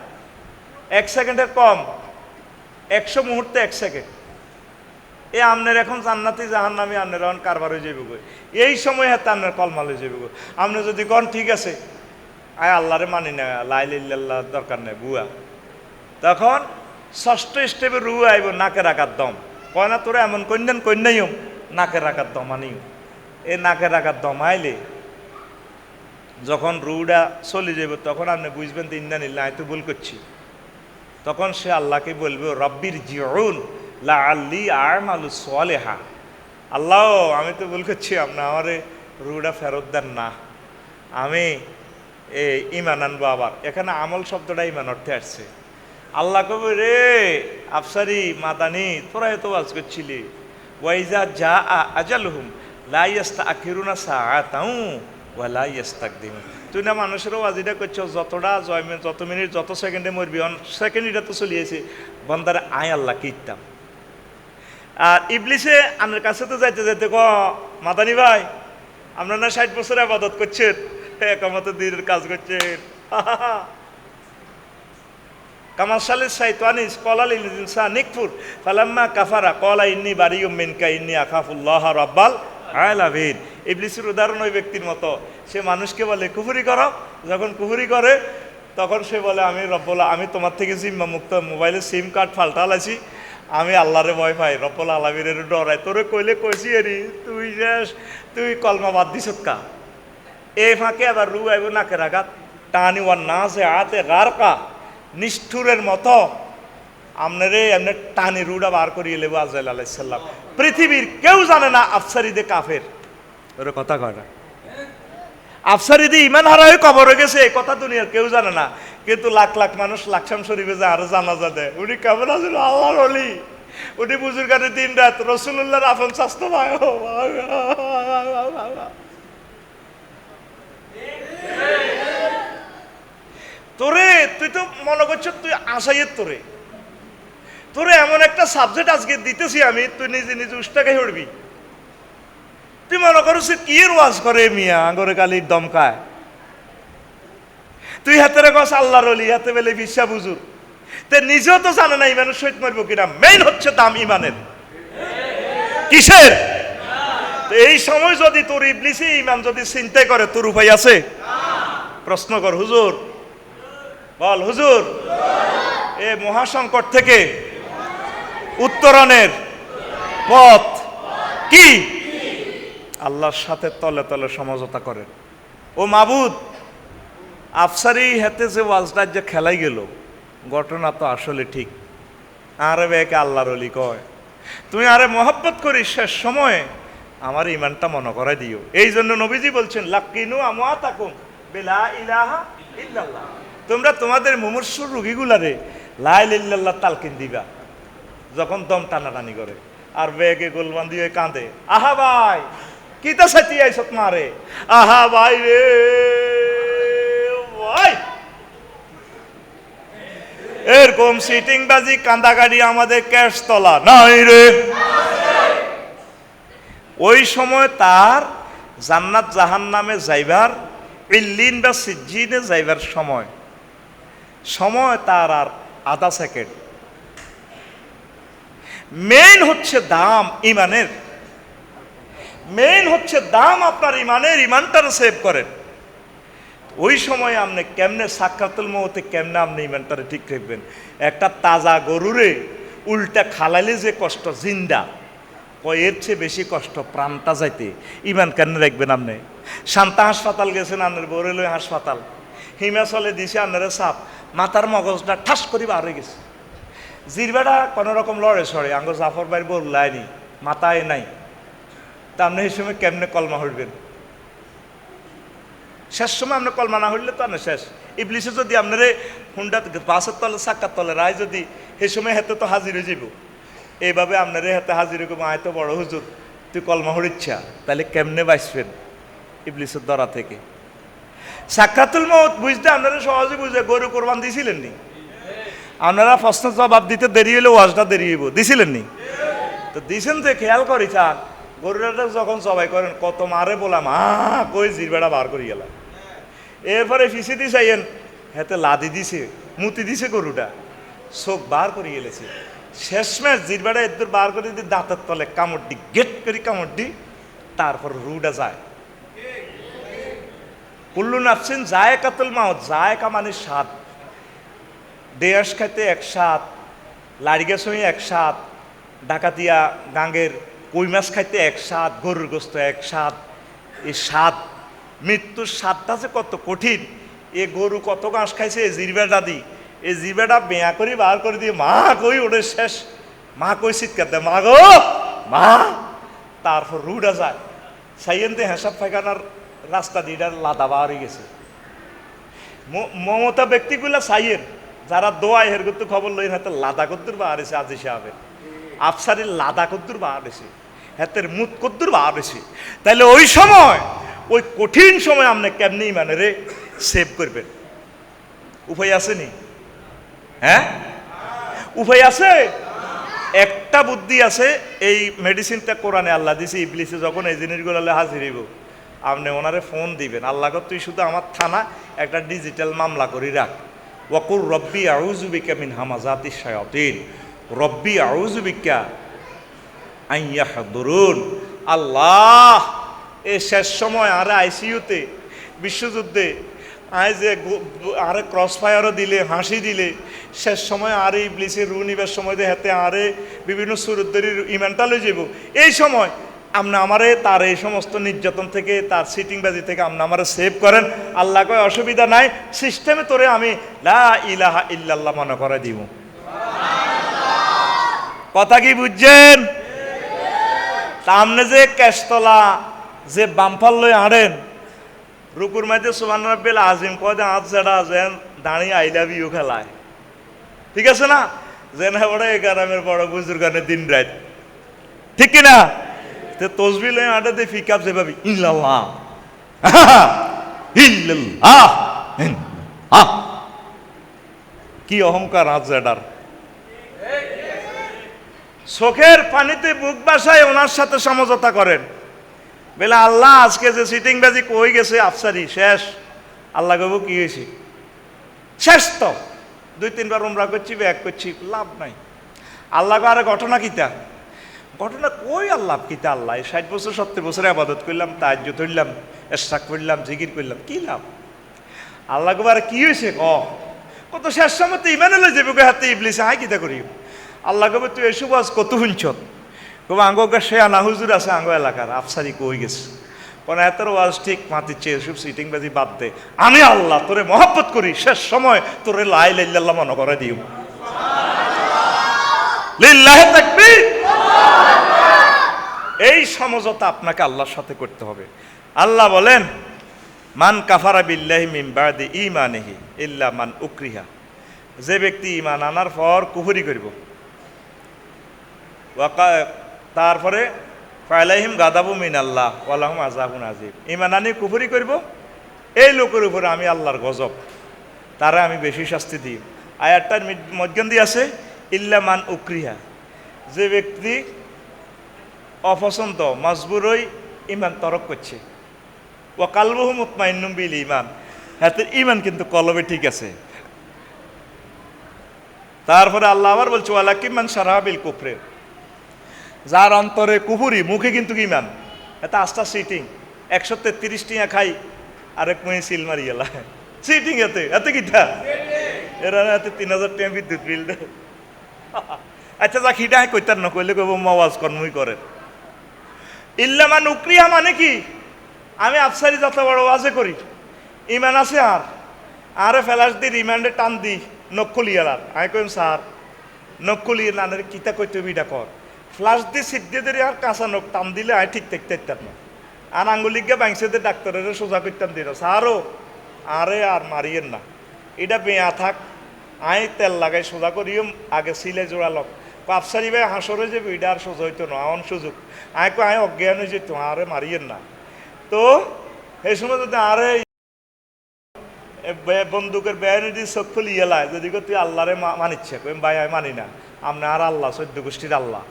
1 সেকেন্ডের কম, 100 মুহূর্তে 1 সেকেন্ড। এ আপনার এখন জান্নাতি জাহান্নামী আপনার এখন কারবার হয়ে যাবে গো, এই সময় হাতে আপনার কলমাল হয়ে যাবে গো। আপনি যদি কন ঠিক আছে আয় আল্লাহরে মানি না লাইল ইল্লাল্লাহ দরকার নেই বুয়া, তখন 6ষ্ঠ স্টেপে রু আইব নাকে রাখার দম, কয় না তোরা এমন কন্যান কন্যাইও নাকে রাখার দম আনিও। এ নাকে রাখার দম আইলে যখন রুটা চলে যাবে তখন আপনি বুঝবেন তো ইন্দান ইল্লা আমি তো ভুল করছি। তখন সে আল্লাহকে বলবে রব্বির জিউন লা আল্লি আমালু সালেহা, আল্লাহ আমি তো ভুল করছি, আপনি আমারে রুটা ফেরত দেন না, আমি ইমান আনবো। আবার এখানে আমল শব্দটা ইমান অর্থে আসছে। আল্লাহ কবে রে আফসারি মাদানি তোরা এত ওয়াজ করছিলি ওয়াইজা যা আজালহুম লা ইস্তাখিরুনা সাআতাও ওয়া লা ইস্তাকদিমুন, তুই না মানুষেরও ওয়াজিটা করছো যতটা যত মিনিট যত সেকেন্ডে মরবি অন সেকেন্ড এটা তো চলিয়েছে বন্দারে আয় আল্লাহ কিতাম। আর ইবলিসে আমার কাছে তো যাইতে যাইতে ক মাদানি ভাই আপনার না 60 বছর ইবাদত করছেন, একামত দিনের কাজ করছেন, কামাশালিস শাইতানিস ক্বালালিল ইনসান নিকফুর ফালাম্মা কাফারা ক্বালা ইন্নী বারিউম মিনকা ইন্নী আখাফুল্লাহ রাব্বাল আলামিন। ইবলিসের উদাহরণ ওই ব্যক্তির মতো, সে মানুষকে বলে কুফরি করো, যখন কুফরি করে তখন সে বলে আমি তোমার থেকে জিম্মা মুক্ত, মোবাইলে সিম কার্ড ফাল্টালাইছি, আমি আল্লাহরে ভয় পাই, রব্বুল আলামিনের ডরাই। তোরে কইলে কইছি এরি তুই কলমা বাদ দিছ কা। এই ফাঁকে আবার রু আইব নাকের আঘাত, টানি ওয়ার না সে হাতে গারকা, নিষ্ঠুরের মতো আপনারে এমনি টানি রুডা বার করিয়ে লেবো আজরাইল আলাইহিস সালাম। পৃথিবীর কেউ জানে না আফসারিদে কাফের, ওর কথা কয় না। আফসারিদি ইমান হারা হয়ে কবর হয়ে গেছে, এই কথা দুনিয়ার কেউ জানে না, কিন্তু লাখ লাখ মানুষ লাকসাম শরীফে যায় আরো জানাজা দেয়। উনি কেমন আছেন? আল্লাহর ওলি। উনি বুজুর্গানের দিন রাত রাসূলুল্লাহর আপন স্বাস্থ্য ভাই। তোরে তুই তো মনে করছো তুই আশাইয়ের, তোরে এমন একটা সাবজেক্ট আজকে দিতেছি আমি, তুই নিজে নিজে উষ্টাকে হড়বি। তুই মনে করছিস কি এর ওয়াজ করে মিয়া আঙ্গরে কালির দমকায়। তুই হাতে রেখস আল্লাহর ওলি, হাতে বেলে বিশ্বাস বুঝুর, তে নিজেও তো জানে না ইমানের সহিত মরবো কিনা। মেইন হচ্ছে দাম ইমানের। কিসের? এই সময় যদি তোর ইবলিসি ইমান যদি চিন্তা করে, তোর উপায় আছে? প্রশ্ন কর হুজুর, বল হুজুর, এ মহাসংকট থেকে উত্তরণের পথ কি? আল্লাহর সাথে তলে তলে সমঝোতা করেন। ও মাবুদ, আফসারি হাতে যে ওয়াজটা যে খেলাই গেল, ঘটনা তো আসলে ঠিক। আরে বেকে আল্লাহর ওলি কয়, তুমি আরে মহব্বত করি, শেষ সময়ে আমার ইমানটা মনে করাই দিও। এই জন্য নবীজি বলছেন লাকিনু আমওয়াতাকুম বিলা ইলাহা ইল্লাল্লাহ, তোমরা তোমাদের মুমূর্ষু রোগীগুলারে লা ইলাহা ইল্লাল্লাহ তালকিন দিবা যখন দম টানাটানি করে। আর বেগে গোলবান দিয়ে কাঁদে, আহা ভাই কিতা সাথী আইসত মারে, আহা ভাই রে ভাই। এরকম সিটিং বাজি কান্দা গাড়ি আমাদের ক্যাশ তলা নাই রে। ওই সময় তার জান্নাত জাহান্নামে যাইবার, ইল্লিন বা সিজ্জিনে যাইবার সময় তার আর আধা সেকেন্ড। মেইন হচ্ছে দাম ইমানের, মেইন হচ্ছে দাম আপনার ইমানের। ইমানটার সেভ করেন। ওই সময় আপনি কেমনে সাক্ষাতুল মউতে কেমনে আপনি ইমানটারে ঠিক রাখবেন। একটা তাজা গরুরে উল্টা খালাইলে যে কষ্ট জিন্দা, এর চেয়ে বেশি কষ্ট প্রাণটা যাইতে। ইমান কেন রাখবেন আপনি? শান্তা হাসপাতাল গেছেন, আপনার বরেলই হাসপাতাল, হিমাচলে দিছে আপনারা সাপ, মাথার মগজটা ঠাস করি বার হয়ে গেছে, জিরবাটা কোনো রকম লড়ে সরে, আঙ্গ জাফর ভাই বললাইনি, মাথায় নাই। তা আপনি এই সময় কেমনে কলমা হইবেন? শেষ সময় আপনি কলমা না হইলে তো আপনি শেষ। ইবলিসে যদি আপনার হুন্ডা বাসের তলে চাক্কার তলে রায়, যদি এই সময় হাতে তো হাজির হয়ে যাব, এইভাবে আপনার হাতে হাজির হয়ে আয় তো বড় হুজুর তুই কলমা হরিচ্ছা, তাহলে কেমনে বাঁচবেন ইবলিসের দরা থেকে? সাক্ষাতুল মউত বুঝতে আপনারা সহজে বুঝে। গরু কোরবান দিয়েছিলেন নি? আপনারা প্রশ্ন জবাব দিতে দেরি হলে ওয়াজটা দেরি হইব, দিছিলেন নি? তো দিছেন যে খেয়াল করি চান, গরুটা যখন জবাই করেন কত মারে বললাম কই জিরবেড়া বার করি গেলাম। এরপরে ফিসি দি চাইয়েন, হাতে লাদি দিছে, মুতি দিছে, গরুটা চোখ বার করে গেলেছে। শেষমেশ জিরবেড়া এদের বার করে দিয়ে দাঁতের তলে কামড় দি, গেট করি কামড় দি, তারপর রুটা যায়। কুল্লু নাফসিন যায়কাতুল মাউত, যায়কা মানে স্বাদ। দেয়াস খাইতে এক স্বাদ, লাড়িগা সই এক স্বাদ, ডাকাতিয়া গাঙ্গের কই মাছ খাইতে এক স্বাদ, গরুর গোস্ত এক স্বাদ। এই স্বাদ, মৃত্যুর স্বাদটা যে কত কঠিন। এ গরু কত ঘাস খাইছে, এই জিরবেটা দি, এই জিরবেটা বেয়া করি বার করে দিয়ে মা কই ওটা শেষ, মা কই চিৎকার দেয়, মা গো মা। তারপর রুডা যায়, সাইয়েনতে হেসাব ফাইখানার রাস্তা দিয়ে লাদা বার হয়ে গেছে। মমতা ব্যক্তিগুলা সাইয়েন যারা দোয়ায় হের করতে খবর লই, হাতে লাদা কদ্দুর বা আরেছে আজি সাহেবের, আফসারির লাদা কদ্দুর বা আরেছে, হাতের মুত কদ্দুর বা আরেছে। তাইলে ওই সময়, ওই কঠিন সময় আপনি কেমনি মানে রে সেভ করবেন? উপায় আছে নি? হ্যাঁ, উপায় আছে। একটা বুদ্ধি আছে, এই মেডিসিনটা কোরআনে আল্লাহ দিছে। ইবলিসে যখন এই জিনিসগুলো হাজির হইব, আপনি ওনারে ফোন দিবেন, আল্লাহ তুই শুধু আমার থানা একটা ডিজিটাল মামলা করি রাখ, ওয়াকুর রব্বি আউযু বিকা মিন হামাযাতিশ শায়াতিন, রব্বি আউযু বিকা আন ইয়াহদুরুন। আল্লাহ, এই শেষ সময় আরে আইসিইউতে বিশ্বযুদ্ধে আয় যে আরে ক্রস ফায়ারও দিলে, হাসি দিলে, শেষ সময় আরে ইবলিসের রু নিবার সময় দিয়ে হাতে আরে বিভিন্ন সুরুদ্দরির ইমানটা লই যাব। এই সময় আপনি আমারে তার এই সমস্ত নির্যাতন থেকে, তার সিটিংবাজি থেকে আপনি আমারে সেভ করেন। আল্লাহ কয় অসুবিধা নাই, সিস্টেমে তোরে আমি লা ইলাহা ইল্লাল্লাহ মনে করে দিব। কথা কি বুঝছেন? তা আপনি যে ক্যাশতলা যে বামফাল লই আড়েন, রুকুর মাঝে সুবহান রাব্বিল আজিম কয় আজ যেটা যেন দাঁড়িয়ে আই লাভ ইউ খেলায়, ঠিক আছে না? যেন বড় এই গ্রামের বড় বুজুর্গানের দিন রাত, ঠিক কিনা? তসবি লই আড়ে দিয়ে ফিকাপ যেভাবে ইল্লাল্লাহ ইল্লাল্লাহ, কি অহংকার আজ যেটার। চোখের পানিতে বুক বাসায় ওনার সাথে সমঝোতা করেন, বলে আল্লাহ আজকে যে সিটিং বাজি কই গেছে আফসারি শেষ। আল্লাহ কব কি হয়েছে? শেষ তো, 2-3 বার উমরা করছি, ব্যাক করছি, লাভ নাই। আল্লাহ আরে ঘটনা কিতা? ঘটনা কই আল্লাহ কিতা? আল্লাহ 60 বছর 70 বছরে আবাদত করলাম, তাহাজ্জুদ করলাম, ইশরাক করলাম, জিকির করলাম, কি লাভ? আল্লাহ কব আরে কি হয়েছে? কত শেষ সময় তো ইমানে লই যাবে হাতে ইবলিস, হাই কিতা করি? আল্লাহ কব তুই এসব আজ কত শুনছ? কব আঙ্গা সে আনা হুজুর আছে আঙ্গ এলাকার, আফসারি কই গেছে। কোন এতের ওয়াজ ঠিক মাতিচ্ছে, এসব সিটিং বাজি বাদ দে, আমি আল্লাহ তোরে মহব্বত করি, শেষ সময় তোরে লা ইলাহা ইল্লাল্লাহ মনে করে দিও। লিল্লাহি তাকবীর। এই সমঝোতা আপনাকে আল্লাহর সাথে করতে হবে। আল্লাহ বলেন মান কাফারা বিল্লাহি মিন বাদি ঈমানিহি ইল্লা মান উকরিহা, যে ব্যক্তি ঈমান আনার পর কুফরি করব, তারপরে ফালাইহিম গাদাবু মিনাল্লাহ ওয়া লাহুম আযাবুন আযীম, ঈমান আনি কুফরি করব, এই লোকের উপরে আমি আল্লাহর গজব, তারা আমি বেশি শাস্তি দিই। আয়াতটার মধ্যে আছে ইল্লা মান উকরিহা, যে ব্যক্তি অপছন্দ মজবুরই ঈমান তরক করছে, ওয়া কালবুহু মুতমাইন্নুম বিল ঈমান, হাতে ঈমান কিন্তু কলবে ঠিক আছে। তারপরে আল্লাহ আবার বলছে ওয়ালাকিন মান শারাহা বিল কুফরি, যার অন্তরে কুফরি, মুখে কিন্তু ঈমান। এটা আস্থা সিটিং 133 টিয়া খাই, আরেক মহি সিল মারি গেলা সিটিং, এতে এতে কিটা এরা এতে 3000 টাকা বিদ্যুৎ বিল দে। আচ্ছা যা খিটা কইতার না কইলে কইব মাওয়াজ কর্মই করে। ইল্লা মান উকরিহা মানে কি? আমি আফসারি যত বড় ওয়াজে করি, ঈমান আছে আর আরে ফেলাস দি রিমান্ডে টান দি নকুলিয়ার, আমি কইম স্যার নকুলিয়ার নানের কিতা কইতে বিটা কর, ফ্লাশ দিয়ে সিট দিয়ে ধরে আর কাঁচা নখ টান দিলে আয় ঠিক থাকতে ইত্যার না। আর আঙ্গুলিকে বাংসেদের ডাক্তারের সোজা করতাম দিল, স্যারও আরে আর মারিয়েন না, এটা বেয়া থাক, আয় তেল লাগাই সোজা করিও, আগে সিলে জোড়া লক পাপসারি ভাই হাসরে যে এটা আর সোজা হইতো না, এমন সুযোগ আয় কো আয় অজ্ঞান হয়ে যেত, আরে মারিয়েন না। তো এই সময় যদি আরে বন্দুকের বেয়ানি দিয়ে চোখ ফুলি এলায়, যদি তুই আল্লাহরে মানিচ্ছে, ভাই আমি মানি না, আপনি আর আল্লাহ 14 গোষ্ঠীর আল্লাহ,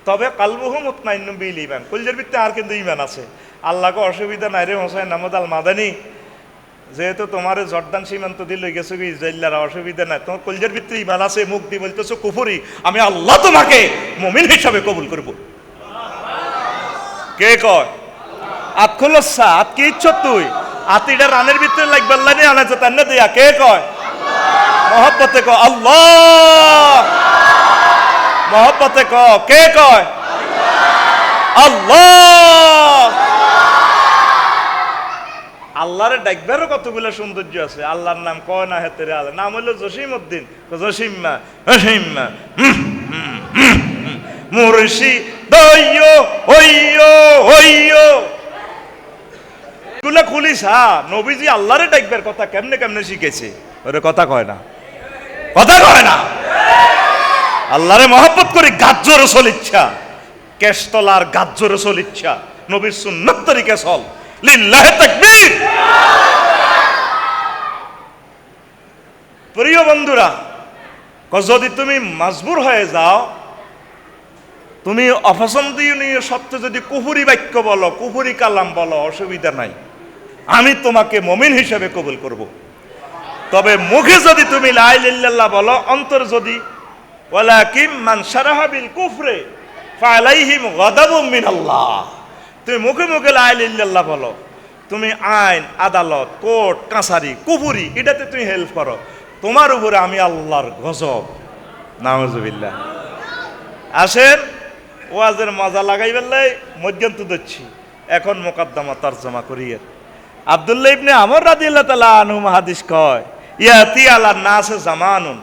তবে কালবুহু মুতমাইন্নুম বিল ঈমান, কলজের ভিতরে আর কিন্তু ঈমান আছে। আল্লাহকে অসুবিধা নাই রে হোসেন আহমদ আল মাদানী, যেহেতু তোমার জর্দান সীমান্ত দিয়ে লই গেছো ইসরায়েলরা, অসুবিধা নাই, তোমার কলজের ভিতরে ঈমান আছে, মুখ দিয়ে বলতেছো কুফরি, আমি আল্লাহ তোমাকে মুমিন হিসাবে কবুল করব। কে কয়? আত খোলসা, আত কি ইচ্ছত তুই? আতিটা রানের ভিতরে লাগবে আল্লাহ নিয়ে আনাচ্ছে তার না দিয়া, কে কয়? মহব্বতে ক আল্লাহ, মহব্বতে ক, কে কয়? আল্লাহ। আল্লাহরে ডাকবারও কতগুলো সৌন্দর্য আছে। আল্লাহর নাম কয় না হেতেরে আল্লাহ, নাম হলো জসিম উদ্দিন, জসিম্মা জসিম্মা মুর্শিদ দইয়ো ওইয়ো ওইয়ো গুলা খুলিস। হ্যাঁ, নবীজি আল্লাহরে ডাকবার কথা কেমনে কেমনে শিখেছে, ওরে কথা কয় না, কথা কয় না। আল্লাহরে মহব্বত করি, গাজ্জো রসল ইচ্ছা, কেশতলার গাজ্জো রসল ইচ্ছা, নবীর সুন্নত তরিকা চল। লিল্লাহি তাকবীর। প্রিয় বন্ধুরা, যদি তুমি মজবুর হয়ে যাও, তুমি অপছন্দনীয় সত্য যদি কুফরি বাক্য বলো, কুফরি কালাম বলো, অসুবিধা নাই, আমি তোমাকে মুমিন হিসেবে কবুল করব। তবে মুখে যদি তুমি লা ইলাহা ইল্লাল্লাহ বলো, অন্তর যদি ওয়ালাকিন মান শারাহা বিল কুফরে ফালাইহিম গাদাবুম মিনাল্লাহ, তুমি মুখে মুখে লা ইলাহা ইল্লাল্লাহ বলো, তুমি আইন আদালত কোর্ট কাছারি কুফরি এটাতে তুমি হেল্প করো, তোমার উপরে আমি আল্লাহর গজব। নাউজুবিল্লাহ। আসেন ওয়াজের মজা লাগাই বেললাই মধ্যন্ত দিচ্ছি। এখন মোকদ্দমা তরজমা করিয়ে আব্দুল্লাহ ইবনে আমর রাদিয়াল্লাহু তাআলা আনহু হাদিস কয়, ইয়াতি আলা নাস জামানুন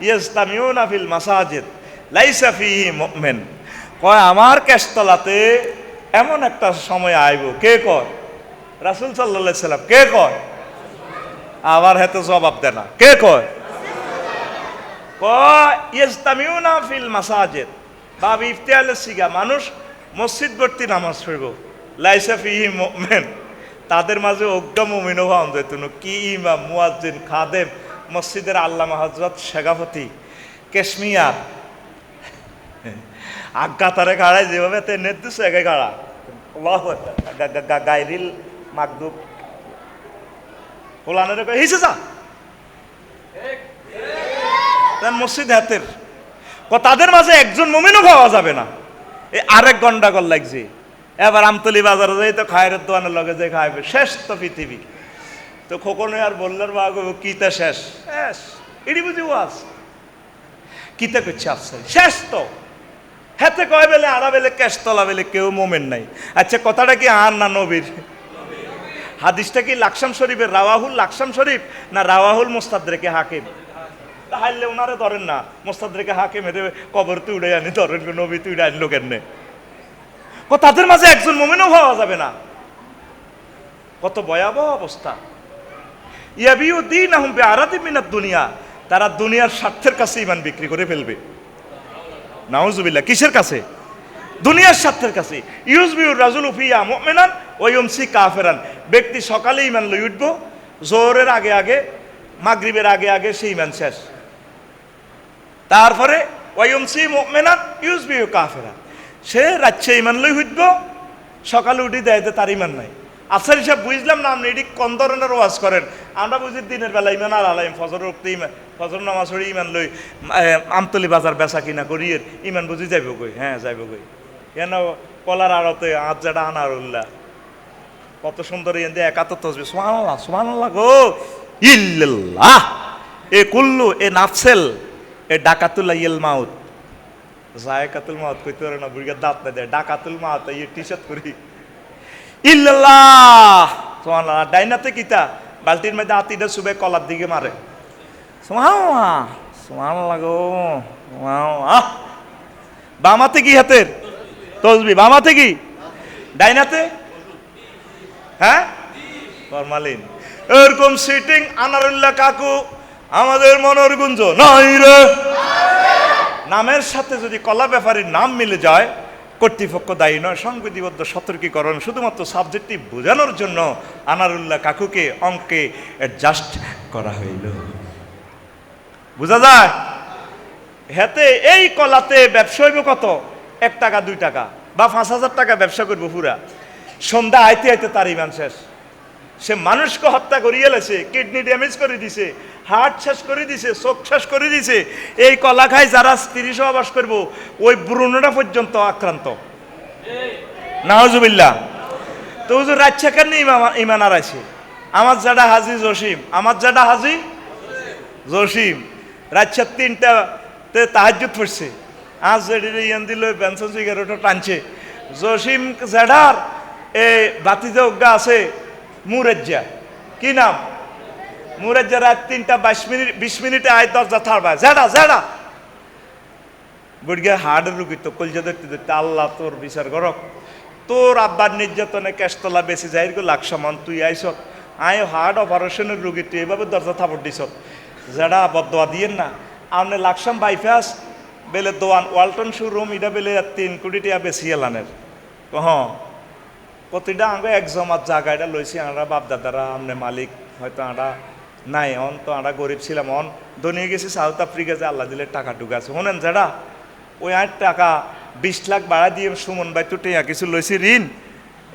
ইয়াস্তামিউনা ফিল মাসাজিদ লাইসা ফিহি মুমিন। কয় আমার কেশতলাতে এমন একটা সময় আইব। কে কয়? রাসূল সাল্লাল্লাহু আলাইহি সাল্লাম। কে কয়? আবার হেতে জবাব দেয় না। কে কয়? কয় ইয়াস্তামিউনা ফিল মাসাজিদ, বাব ইফতিয়ালের সিগা, মানুষ মসজিদ ভর্তি নামাজ পড়ব, লাইসা ফিহি মুমিন, তাদের মাঝে অজ্ঞ মুমিনও পাওয়া যেত না। কি ইমাম, মুয়াজ্জিন, খাদেম, মসজিদের আল্লামা হযরত শেখাফতি কেশমিয়ার আজ্ঞা তারে গাড়ায় যেভাবে তে নির্দিষ্ট একে গাড়া গাইরিল মাকদুব কোলানের হিসে যা মসজিদ হাতের তাদের মাঝে একজন মুমিনও পাওয়া যাবে না। এই আরেক গন্ডাগোল লাগছে। এবার আমতলি বাজারে যাই তো খায়ের দোকানের লগে যে খাইবে, শেষ তো পৃথিবী। তো খোকনে আর বললার বা কিতা শেষ শেষ এটি বুঝি ওয়াজ কিতা করছে আফসার শেষ তো হাতে কয় বেলে আড়া বেলে কেশতলা বেলে কেউ মোমেন নাই। আচ্ছা কথাটা কি আর না নবীর? হাদিসটা কি লাকসাম শরীফের রাওয়াহুল লাকসাম শরীফ না রাওয়াহুল মুস্তাদরেকে হাকিম? হাইলে ওনারে ধরেন না, মুস্তাদরেকে হাকিম হেঁটে কবর তুই উড়ে আনি ধরেন, নবী তুই আনলো কেন? তাদের মাঝে একজন মুমিনও পাওয়া যাবে না। কত ভয়াবহ অবস্থা। ইয়াবিউ দীনাহুম বিআরাদিম মিনাদ দুনিয়া, তারা দুনিয়ার স্বার্থের কাছে ঈমান বিক্রি করে ফেলবে। নাউজুবিল্লাহ। কিসের কাছে? দুনিয়ার স্বার্থের কাছে। ইউজবিউর রাজুলু ফিয়া মুমিনান ওয়া ইউমসি কাফিরান, ব্যক্তি সকালে ঈমান লই উঠব, জোহরের আগে আগে মাগরিবের আগে আগে সেই ঈমান শেষ। তারপরে ওয়া ইউমসি মুমিনান ইউজবিউ কাফিরান, সে রাচ্ছে ঈমান লই উঠব, সকালে উঠি দেয় তার ঈমান নাই। আফসার হিসাব বুঝলাম না, আপনি এটি কোন ধরনের ওয়াজ করেন? আমরা বুঝি দিনের বেলা ঈমান আর আলাইম, ফজর উঠতে ঈমান, ফজর নামাজ পড়ে ঈমান লই আমতলি বাজার বেচা কিনা করিয়ে ঈমান বুঝি যাইব কই? হ্যাঁ যাইব কই। কেন কলার আড়তে আজ যেটা আনারুল্লাহ কত সুন্দর এনে একাত্তর তসবি সুবহানাল্লাহ সুবহানাল্লাহ গো ইল্লাল্লাহ এ কুল্লু এ নাফসেল এ ডাকাতুল ইল মাউত জায়কাতুল মাউত কইতে পারে না, বুড়িকে দাঁত না দেয় ডাকাতুল মাউত এই টি-শার্ট করি ইল্লাল্লাহ সুবহানাল্লাহ। ডাইনাতে কিতা বালতির মধ্যে আতিটা সুবে কলার দিকে মারে সুবহানাল্লাহ সুবহানাল্লাহ গো সুবহানাল্লাহ। বামাতে কি হাতের তসবি? বামাতে কি? ডাইনাতে হ্যাঁ ফরমালিন। এরকম সিটিং আনারুল্লাহ কাকু আমাদের মনের গুঞ্জ নাই রে। নামের সাথে যদি কলা ব্যাপারীর নাম মিলে যায় কর্তৃপক্ষ দায়ী নয়, সংবিধিবদ্ধ সতর্কীকরণ শুধুমাত্র সাবজেক্টটি বোঝানোর জন্য আনারুল্লাহ কাকুকে অঙ্কে অ্যাডজাস্ট করা হইল। বোঝা যায়? হেতে এই কলাতে ব্যবসা হইব কত? 1 টাকা 2 টাকা বা 5,000 টাকা ব্যবসা করবো পুরা। সন্ধ্যা আইতে আইতে তার ঈমান শেষ। সে মানুষকে হত্যা করিয়ে লেছে, কিডনি ড্যামেজ করে দিছে, হার্ট শেষ করে দিছে, চোখ শেষ করে দিছে। এই কলা খায় যারা স্ত্রী সহবাস করবো ওই ব্রণটা পর্যন্ত আক্রান্ত। নাউজুবিল্লাহ। তো হুজুর রাজ্যা কেন ঈমান আর আছে? আমার জাডা হাজি জসিম, আমার জাডা হাজি জসিম রাজ্যা 3টাতে তাহাজ্জুদ পড়ছে। আজ যেটি ইয়ান দিল বেনসন সিগারেট টানছে। জসিম জাডার এই বাতিজা অজ্ঞা আছে মুরেজ্জা, কি নাম? মুরেজ্জা রাত 3টা 20 মিনিটে আয় দরজা থাড়বা জাডা জাডা বুড়িয়া হার্টের রুগী তো কলজা দেখতে দেখতে আল্লাহ তোর বিচার করক। তোর আব্বার নির্যাতনে কেশতলা বেশি যাই গো লাকসামান তুই আইস আয় হার্ট অপারেশনের রুগী তুই এভাবে দরজা থাপড় দিস জাডা বদোয়া দিয়েন না। আপনি লাকসাম বাইপাস বেলে দোয়ান ওয়ালটন শোরুম এটা বেলে 3 কোটি টাকা বেশি এলানের হ্যাঁ প্রতিটা আমরা এক জমাত জায়গা এটা লইছি আমরা বাপদাদারা আমনে মালিক হয়তো আমরা নাই অন তো আমরা গরিব ছিলাম অন ধনিয়ে গেছি সাউথ আফ্রিকা যে আল্লাহ দিলে টাকা ঢুকাছে শোনেন যারা ওই 8 টাকা 20 লাখ বাড়া দিয়ে সুমন ভাই তো টেয়া কিছু লইছি ঋণ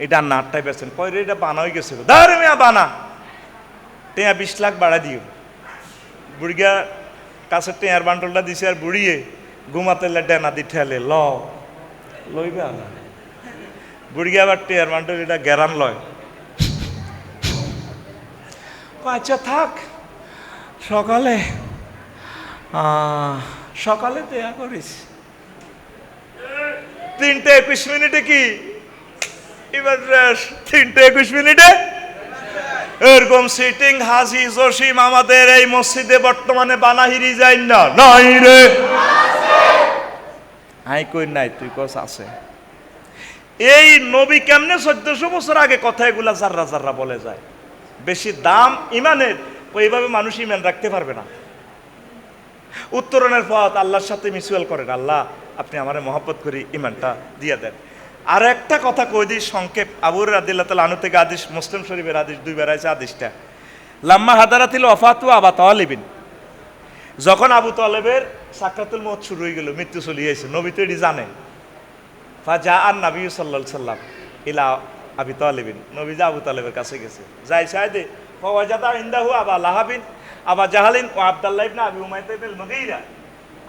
এটা নাটটাই বেছেন কয় রে এটা বানা হয়ে গেছে দাঁড়ে মেয়া বানা টেয়া 20 লাখ বাড়া দিও বুড়িয়া কাছের টেয়ার বান্ডলটা দিছে আর বুড়িয়ে ঘুমাতে ডেনা দি ঠেলে লইবে না বুড়িয়া আবার টেয়ার বান্ডল এটা গেরান লয়। আচ্ছা থাক, সকালে দেয়া করিস। 3:21 কি এবার 3:21 এরকম সিটিং হাজি জসিম আমাদের এই মসজিদে বর্তমানে বানাহিরি যাই না নাই রে আই কই নাই তুই কস আছে। এই নবী কেমনে 1400 বছর আগে কথা এগুলা জাররা জাররা বলে যায়। বেশি দাম ইমানের, ওইভাবে মানুষ ইমান রাখতে পারবে না। উত্তরণের পথ আল্লাহর সাথে মিউচুয়াল করেন, আল্লাহ আপনি আমারে মহব্বত করি ইমানটা দিয়ে দেন। আর একটা কথা কই দিই সংক্ষেপ, আবু হুরায়রা রাদিয়াল্লাহু তাআলা আনহু থেকে হাদিস, মুসলিম শরীফের হাদিস, দুইবার আছে হাদিসটা। লাম্মা হাদারাতিল ওয়াফাতু আবা তালিবিন, যখন আবু তালেবের সাকরাতুল মউত শুরু হয়ে গেল, মৃত্যু চলে এসেছে, নবী তো এটি জানে। ফাজা আন নবী সাল্লাল্লাহু আলাইহি সাল্লাম ইলা আবি তালিবিন, নবী যা আবু তালেবের কাছে গেছে, যাই সাইদে ফাওয়াজাদা ইনদাহু আবা লাহাবিন আবা জাহালিন ও আব্দুল্লাহ ইবনে আবি উমাইয়া ইবনে মুগীরা।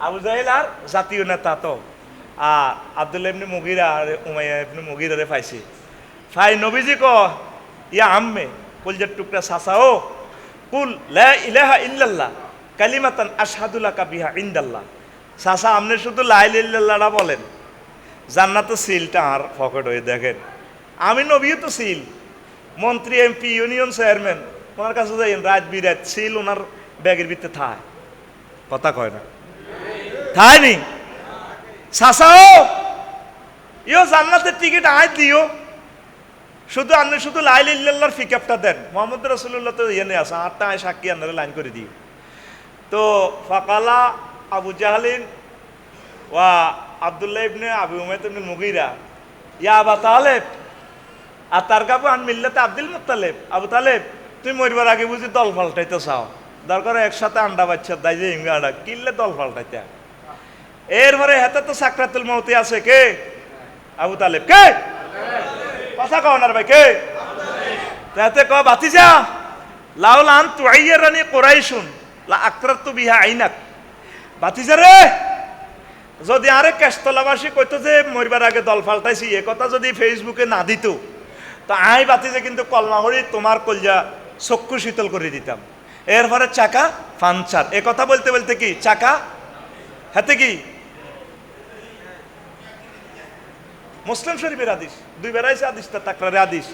আবু জাহেল আর জাতীয় নেতা তো আব্দুল্লাহ ইবনে মুগীরা আর উমাইয়া ইবনে মুগীরারে পাইছে। ফাই নবীজি ক ইয়া আম্মে, কলজার টুকরা চাচা, ও কুল লা ইলাহা ইল্লাল্লাহ কালিমাতান আশহাদু লাকা বিহা ইনদাল্লাহ। চাচা আপনি শুধু লা ইলাহা ইল্লাল্লাহটা বলেন, জান্নাতে সিলটা আর পকেট হয়ে দেখেন। আমি নবীও তো সিল, মন্ত্রী এমপি ইউনিয়ন চেয়ারম্যান, ওনার কাছে যাই রাত বিরাত সিল ওনার ব্যাগের ভিতরে থায়, কথা কয় না থায় নি। চাচাও ইও জান্নাতের টিকিট আয় দিও, শুধু আপনি শুধু লা ইলাহা ইল্লাল্লাহর পিকআপটা দেন। মুহাম্মদ রাসূলুল্লাহ তো এনে আছে, আটটা আয় সাক্ষী আপনারা লাইন করে দিও। তো ফাকালা আবু জাহলিন ওয়া আব্দুল্লাহ ইবনে আবি উমাইয়া ইবনে মুগীরা ইয়া আবা তালেব আর তার কাবু আন মিল্লাতে আব্দুল মুত্তালিব। আবু তালেব তুই মরবার আগে বুঝি দল পাল্টাইতে চাও, দরকার একসাথে আন্ডা বাচ্চা দাই যে ইংরাডা কিনলে দল পাল্টাইতে। এরপরে হাতে তো সাকরাতুল মউতে আছে কে? আবু তালেব। কে কথা কও না ভাই, কে? তাতে ক ভাতিজা লাউলা আন তুআইয়ারানি কুরাইশুন লা আকরাতু বিহা আইনাক। ভাতিজা রে, যদি আরে কেষ্টলাবাসী কইতো যে মরবার আগে দল পাল্টাইছি, এ কথা যদি ফেসবুকে না দিত, তো আই বাতিজে কিন্তু কলমা হরি তোমার কলজা চক্ষু শীতল করে দিতাম। এরপরে চাকা পাঞ্চার, এ কথা বলতে বলতে কি চাকা হাতে কি মুসলিম শরীফের হাদিস, দুই বেড়াইছে হাদিসটা তাকরারে হাদিস।